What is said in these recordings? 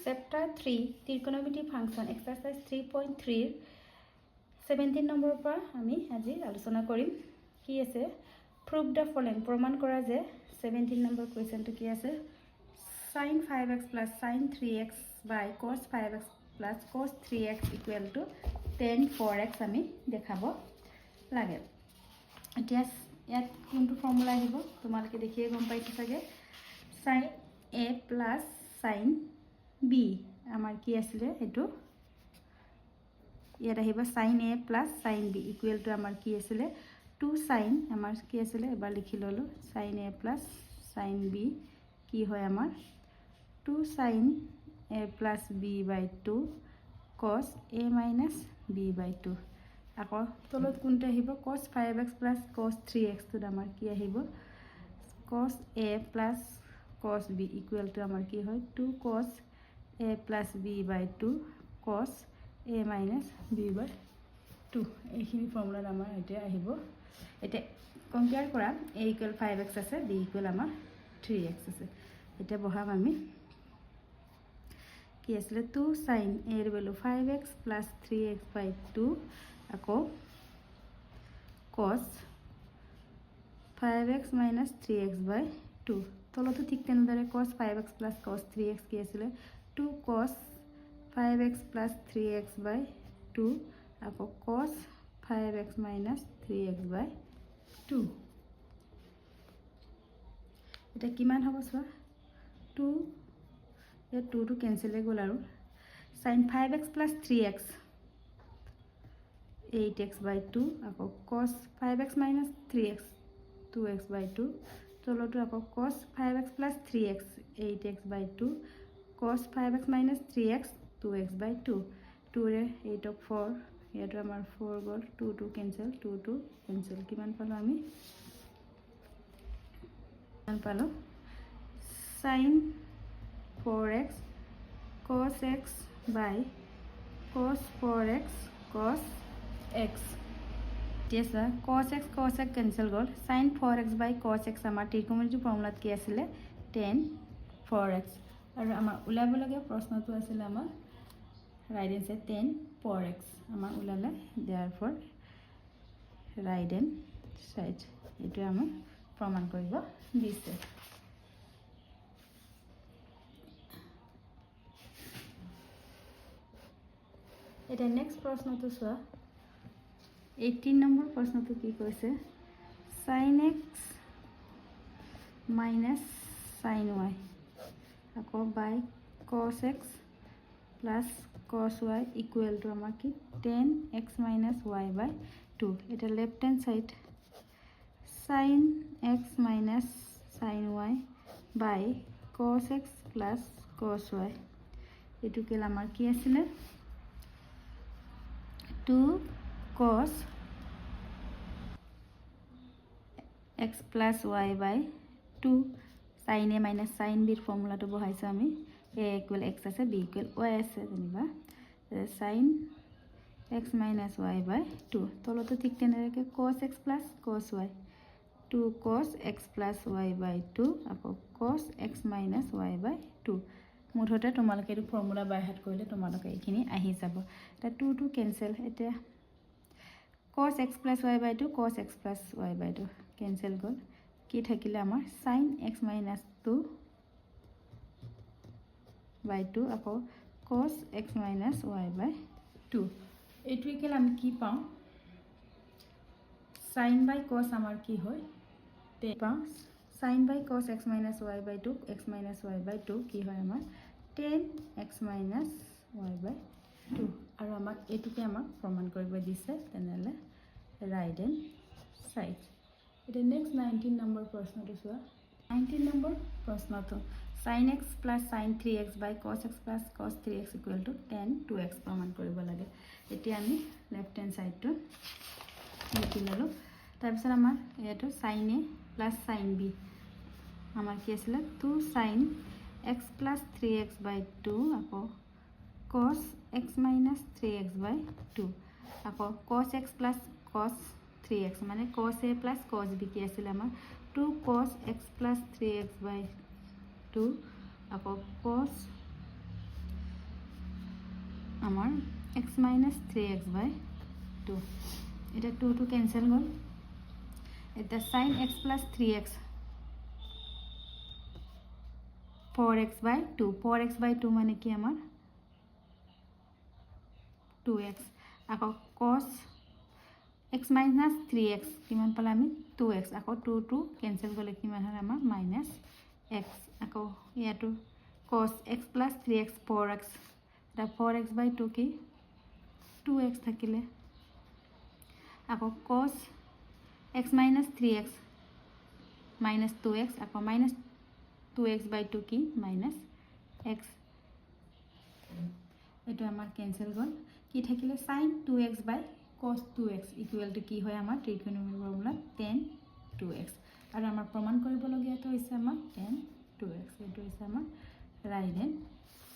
Chapter 3 Trigonometry Function Exercise 3.3 17 নম্বৰৰ পৰা আমি আজি আলোচনা কৰিম কি আছে prove the following প্ৰমাণ কৰা যে 17 নম্বৰ কোৱেশ্চনটো কি আছে sin 5x plus sin 3x by cos 5x plus cos 3x equal to tan 4x আমি দেখাব লাগে এতিয়া ইয়াত কোনটো ফৰ্মুলা আহিব তোমালোকে দেখিয়ে গম পাইছা চাগে sin a plus sin b আমাৰ কি আছিল এটো ইয়াত আহিব sin a plus sin b equal to আমাৰ কি আছিল 2 sin আমাৰ কি আছিল এবাৰ লিখি ললো sin a plus sin b কি হয় আমাৰ 2 sin a plus b by 2 cos a minus b by 2 আকৌ তলত কোনটো আহিব cos 5x plus cos 3x তো আমাৰ কি আহিব cos a plus cos b equal to আমাৰ কি হয় 2 cos a plus b by 2 cos a minus b by 2 এইখিনি ফৰ্মুলা আমাৰ এতিয়া আহিব এতিয়া কম্পেয়াৰ কৰা a equal 5x আছে b equal আমাৰ 3x আছে এতিয়া বহাম আমি কি আছিল 2 sin a এর value 5x plus 3x by 2 আকৌ cos 5x minus 3x by 2 তলতো ঠিক তেনেদৰে cos 5x plus cos 3x কি আছিল 2 cos 5x plus 3x by 2 আকৌ cos 5x minus 3x by 2 এটা কিমান হ'ব চোৱা 2 এ 2 টু ক্যান্সেল হৈ গল আৰু sin 5x plus 3x 8x by 2 আকৌ cos 5x minus 3x 2x by 2 তলতো আকৌ cos 5x plus 3x 8x by 2 cos 5x minus 3x 2x by 2 2 रे 8 of 4 ইয়াটো আমাৰ 4 গল 2 2 ক্যান্সেল 2 2 ক্যান্সেল কিমান পালো আমি কিমান পালো sin 4x cos x by cos 4x cos x जैसा cos x cancel गल sin 4x by cos x আমাৰ ত্ৰিকোণমিতিৰ ফৰ্মুলাত কি আছিল tan 4x আৰু আমাৰ উলাব লাগে প্ৰশ্নটো আছিল আমাৰ right hand side tan 4x আমাৰ উলালে therefore right hand side এটো আমি প্ৰমাণ কৰিব দিছে এটা নেক্সট প্ৰশ্নটো চোৱা 18 নম্বৰ প্ৰশ্নটো কি কৈছে sin x minus sin y আকৌ by cos x plus cos y equal to আমাৰ কি tan x minus y by 2 এটা left hand side sin x minus sin y by cos x plus cos y এটো কি আমাৰ কি আছিল 2 cos x plus y by 2 sin a minus sin b formula তো বহাইছো আমি a equal x আছে b equal y আছে জানিবা sin x minus y by 2 তলতো ঠিক তেনেকে cos x plus cos y 2 cos x plus y by 2 আকৌ cos x minus y by 2 মুঠতে তোমালোকে এই ফর্মুলা বাই হাত কৰিলে তোমালোকে এইখিনি আহি যাব এটা 2 2 ক্যান্সেল এটা cos x plus y by 2 cos x plus y by 2 cancel গল কি থাকিলে আমাৰ sin x minus 2 by 2 আকৌ cos x minus y by 2 এইটো কি আমি কি পাম sin by cos আমাৰ কি হয় তে পাম sin by cos x minus y by 2 x minus y by 2 কি হয় আমাৰ tan x minus y by 2 আৰু আমাক এটুকে আমাক প্ৰমাণ কৰিব দিছে তেনেলে right hand side এটা নেক্সট 19 নম্বৰ প্ৰশ্নটো চোৱা 19 নম্বৰ প্ৰশ্নটো sin x plus sin 3x by cos x plus cos 3x equal to tan 2x প্ৰমাণ কৰিব লাগে এতিয়া আমি left hand side টো লিখি ললো তাৰপিছত আমাৰ এটো sin a plus sin b আমাৰ কি আছিল 2 sin x plus 3x by 2 আকৌ cos x minus 3x by 2 আকৌ cos x plus cos 3x মানে cos a plus cos b কি আছিল আমাৰ 2 cos x plus 3x by 2 আকৌ cos আমার x minus 3x by 2 এটা 2 ক্যান্সেল গ'ল এটা sin x plus 3x 4x by 2 4x by 2 মানে কি আমার 2x আকৌ cos x minus 3x কিমান পালে আমি 2x আকৌ 2 ক্যান্সেল গ'লে কিমান হয় আমাৰ minus x আকৌ ইয়াটো cos x plus 3x 4x এটা 4x by 2 কি 2x থাকিলে আকৌ cos x minus 3x minus 2x আকৌ minus 2x by 2 কি minus x এটো আমাৰ ক্যান্সেল গ'ল কি থাকিলে sin 2x by cos 2x equal to কি হয় আমাৰ ট্ৰিগোনমিতিক ফৰ্মুলা tan 2x আৰু আমাৰ প্ৰমাণ কৰিবলগীয়াটো হৈছে আমাৰ tan 2x এটো হৈছে আমাৰ ৰাইট হ্যান্ড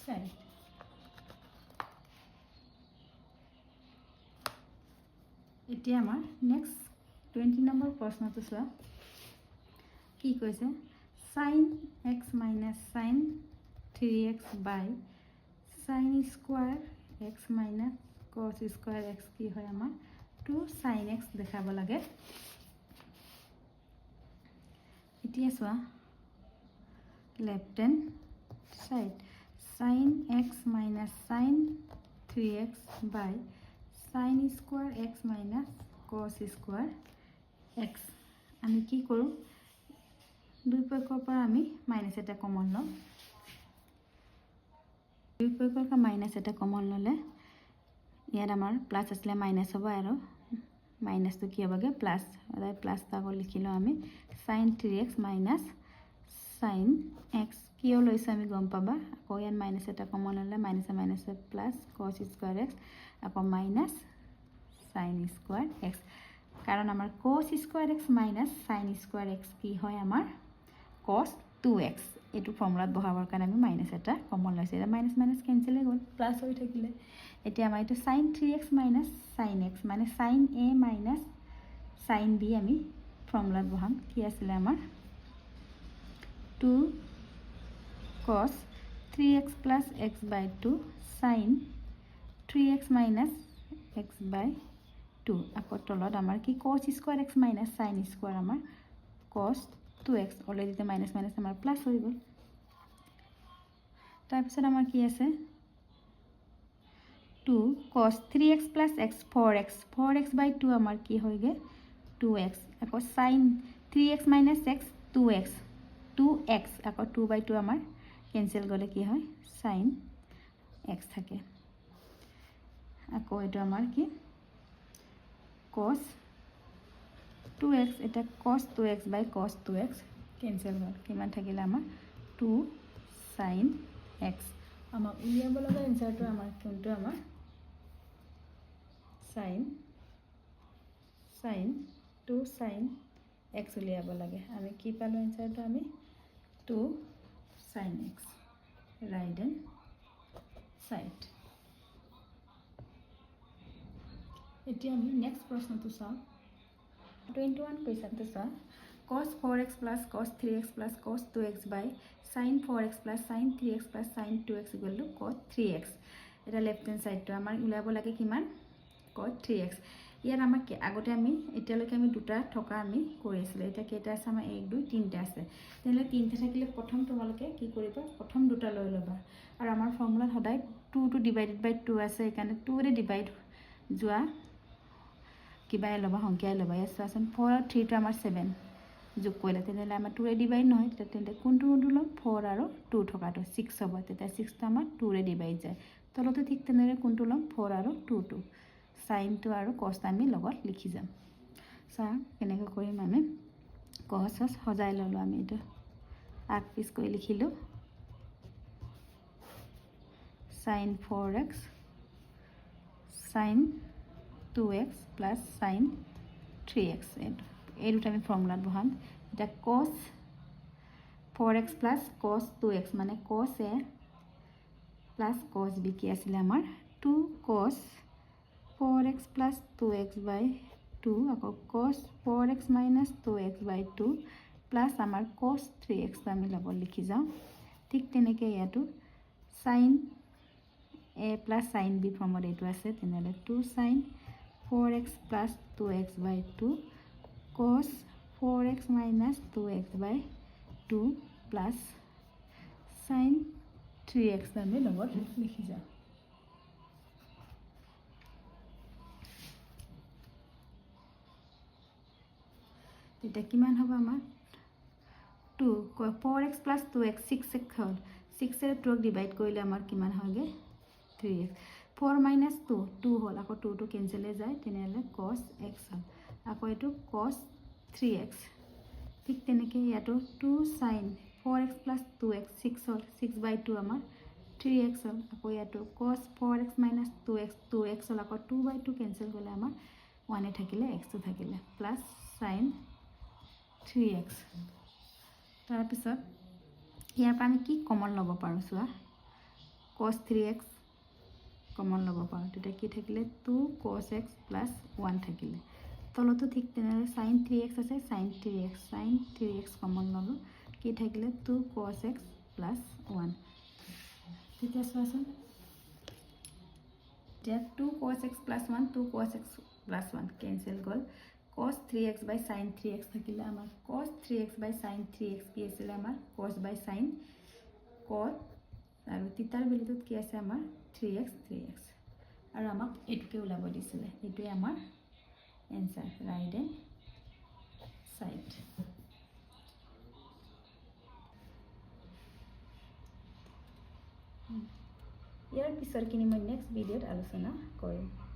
সাইড এতিয়া আমাৰ নেক্সট 20 নম্বৰ প্ৰশ্নটো চোৱা কি কৈছে sin x minus sin 3x by sin square x minus cos square x কি হয় আমাৰ 2 sin x দেখাব লাগে এতিয়া চোৱা left hand side sin x minus sin 3x by sin square x minus cos square x আমি কি কৰো দুই পক্ষৰ পৰা আমি মাইনাস এটা কমন লওঁ দুই পক্ষৰ পৰা মাইনাস এটা কমন ললে ইয়াত আমাৰ প্লাস আসলে মাইনাস হ'ব আৰু মাইনাস তো কি হ'বগে প্লাস আৰু প্লাস তাকো লিখিলো আমি sin 3x minus sin x কিয় লৈছে আমি গম পাবা আকৌ ইয়াত মাইনাস এটা কমন ললে minus minus plus cos square x আকৌ মাইনাস sin square x কাৰণ আমাৰ cos square x minus sin square x কি হয় আমাৰ cos 2x এটো ফৰ্মুলাত বহাবৰ কাৰণে আমি মাইনাস এটা কমন লৈছে এটা মাইনাস মাইনাস ক্যান্সেল গ'ল প্লাস হৈ থাকিলে এতিয়া আমাৰ এটো sin 3x minus sin x মানে sin a minus sin b আমি ফৰ্মুলাত বহাম কি আছিল আমাৰ 2 cos 3x plus x by 2 sin 3x minus x by 2 আকৌ তলত আমাৰ কি cos square x minus sin square আমাৰ cos 2x অলৰেডি তে মাইনাস মাইনাস আমাৰ প্লাস হৈ গ'ল তাৰ পিছত আমাৰ কি আছে 2 cos 3x plus x 4x by 2 আমাৰ কি হয়গে 2x আকৌ sin 3x minus x 2x আকৌ 2 by 2 আমাৰ ক্যান্সেল গলে কি হয় sin x থাকে আকৌ এটো আমাৰ কি cos 2x এটা cos 2x by cos 2x cancel গল কিমান থাকিলে আমাৰ 2 sin x আমাৰ উলিয়াব লগা এনসাৰটো আমাৰ কোনটো আমাৰ sin 2 sin x উলিয়াব লাগে আমি কি পালো এনসারটো আমি 2 sin x right hand side এতিয়া আমি নেক্সট প্ৰশ্নটো চাও 21 কোৱেশ্চনটো চাও cos 4x plus cos 3x plus cos 2x by sin 4x plus sin 3x plus sin 2x equal to cos 3x এটা লেফট হ্যান্ড সাইডটো আমাৰ উলাব লাগে কিমান cos 3x ইয়াত আমাক আগতে আমি এতিয়ালৈকে আমি দুটা থকা আমি কৰি আছিল এটা কেটা আছে আমাৰ 1 2 3টা আছে তেলে তিনটা থাকিলে প্ৰথম তোমালোকে কি কৰিবা প্ৰথম দুটা লৈ লবা আৰু আমাৰ ফৰ্মুলা সদায় 2 to divided by 2 আছে একাৰণে 2 ৰে ডিভাইড যোৱা কিবা লবা সংখ্যা লবা ইয়াছাচন 4 আৰু 3 টো আমাৰ 7 যোগ কৰিলে তেলে আমাৰ 2 ৰে ডিভাইড নহয় তেতে কোনটো লম 4 আৰু 2 থকাটো 6 হ'ব তেতে 6 টো আমাৰ 2 ৰে ডিভাইড যায় তলতে ঠিক তেনেৰে কোনটো লম 4 আৰু 2 sin টো আৰু cos আমি লগত লিখি যাম সা কেনেকৈ কৰিম আমি cos সজাই ললো আমি এটা আগ পিছ কৰি লিখিলো sin 4x sin 2x plus sin 3x এই দুটা আমি ফর্মুলাত বহাম এটা cos 4x plus cos 2x মানে cos a plus cos b কি আছিল আমাৰ 2 cos 4x plus 2x by 2 আকৌ cos 4x minus 2x by 2 plus আমাৰ cos 3x আমি লগত লিখি যাও ঠিক তেনেকৈ ইয়াটো sin a plus sine B ফৰ্মত এইটো আছে তেনেহ'লে 2 sine 4x plus 2x by 2 cos 4x minus 2x by 2 plus sine 3x আমি লগত লিখি যাওঁ তেতিয়া কিমান হ'ব আমাৰ 2 4x প্লাছ 2x 6x হ'ল 6 এৰে 2ক ডিভাইড কৰিলে আমাৰ কিমান হয়গে 3x 4 মাইনাছ 2 2 হ'ল আকৌ 2 কেঞ্চেলে যায় তেনেহ'লে cos x হ'ল আকৌ এইটো cos 3x ঠিক তেনেকৈ ইয়াতো 2 sin 4x প্লাছ 2x 6 হ'ল 6 বাই 2 আমাৰ 3x হ'ল আকৌ ইয়াতো cos 4x মাইনাছ 2x হ'ল আকৌ 2 বাই 2 কেঞ্চেল কৰিলে আমাৰ 1 থাকিলে x থাকিলে প্লাছ sin 3x তাৰপিছত ইয়াৰ পৰা আমি কি কমন ল'ব পাৰোঁ চোৱা cos 3x কমন ল'ব পাৰোঁ তেতিয়া কি থাকিলে 2 cos x প্লাছ 1 থাকিলে তলতো ঠিক তেনেদৰে sin 3x আছে sin 3x কমন ল'লোঁ কি থাকিলে 2 cos x প্লাছ 1 তেতিয়া চোৱাচোন এতিয়া 2 cos x plus 1 2 cos x plus 1 cancel গ'ল cos 3x by sin 3x থাকিলে আমাৰ cos 3x by sin 3x কি আছিল আমাৰ cos by sin cos আৰু তিতাৰ ভেলুটোত কি আছে আমাৰ 3x আৰু আমাক এইটোকে ওলাব দিছিলে এইটোৱে আমাৰ এনসাৰ ৰাইট এণ্ড সাইড ইয়াৰ পিছৰখিনি মই নেক্সট ভিডিঅ'ত আলোচনা কৰিম